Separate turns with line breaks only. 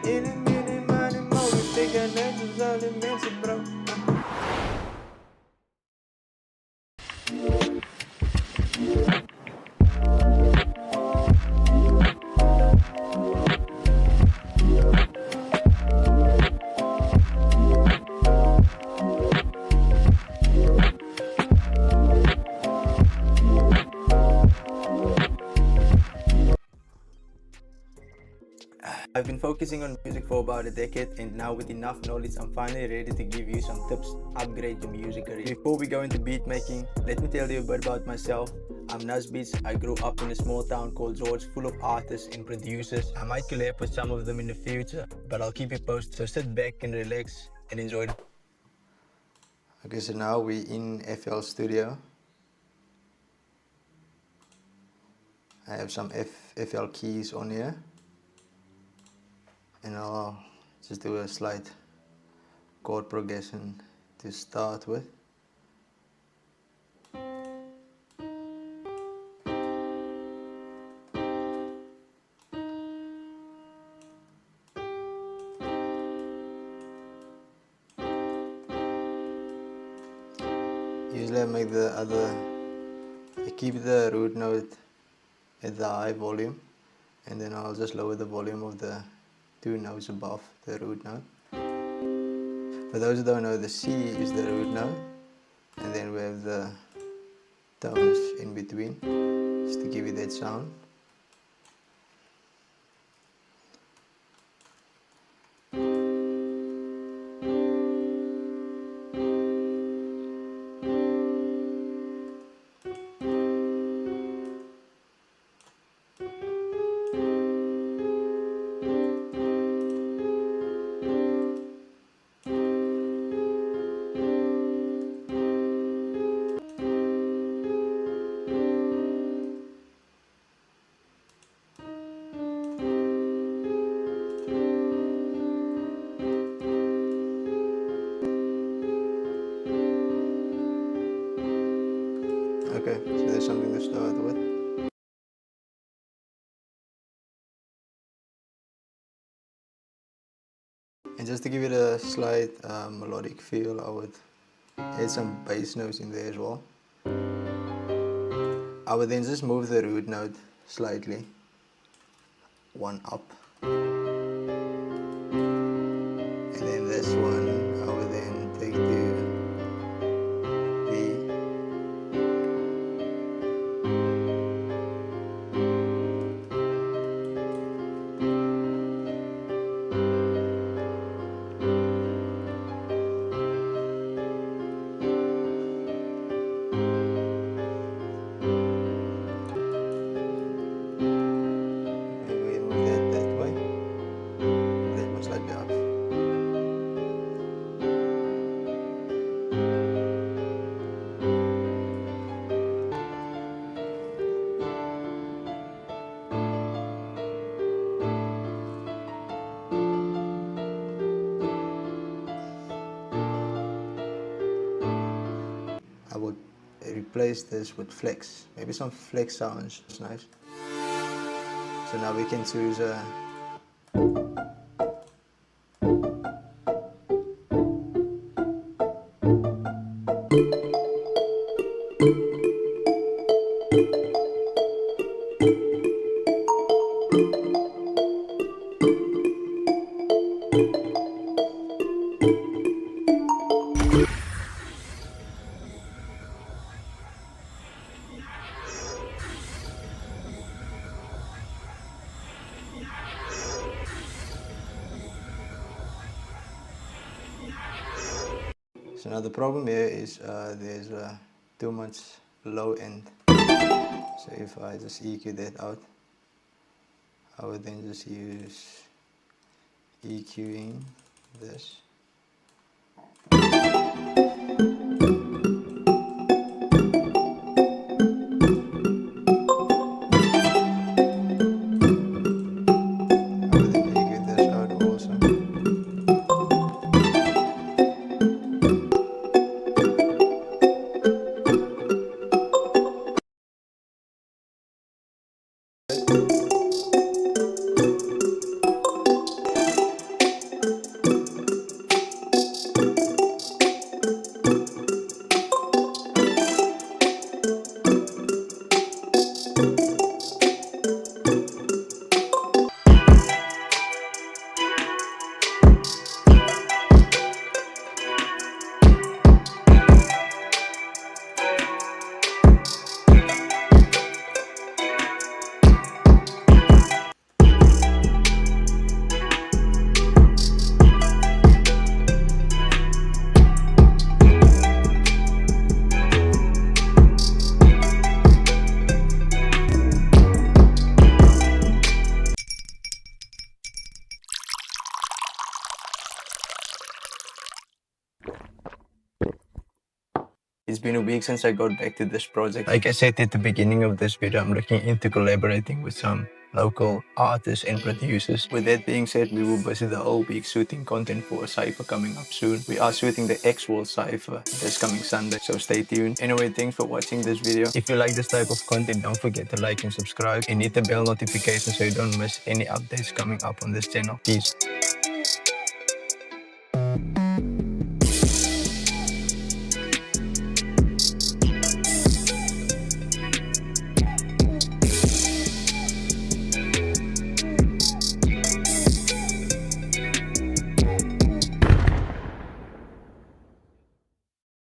Any, mini, money, more. We take our names all immense, bro. I've been focusing on music for about a decade, and now with enough knowledge, I'm finally ready to give you some tips to upgrade your music career. Before we go into beat making, let me tell you a bit about myself. I'm Beats. I grew up in a small town called George, full of artists and producers. I might collab with some of them in the future, but I'll keep you posted. So sit back and relax and enjoy. Okay, so now we're in FL Studio. I have some FL keys on here, and I'll just do a slight chord progression to start with. Usually I keep the root note at the high volume, and then I'll just lower the volume of the two notes above the root note. For those who don't know, the C is the root note, and then we have the tones in between, just to give you that sound. Okay, so there's something to start with. And just to give it a slight melodic feel, I would add some bass notes in there as well. I would then just move the root note slightly, one up. And then this one, I would then take to B. I would replace this with flex. Maybe some flex sounds. It's nice. So now we can choose a So now the problem here is there's too much low end. So if I just EQ that out, I would then just use EQing this. It's been a week since I got back to this project. Like I said at the beginning of this video, I'm looking into collaborating with some local artists and producers. With that being said, we will busy the whole week shooting content for a cypher coming up soon. We are shooting the X-World cypher this coming Sunday, so stay tuned. Anyway, thanks for watching this video. If you like this type of content, don't forget to like and subscribe and hit the bell notification so you don't miss any updates coming up on this channel. Peace.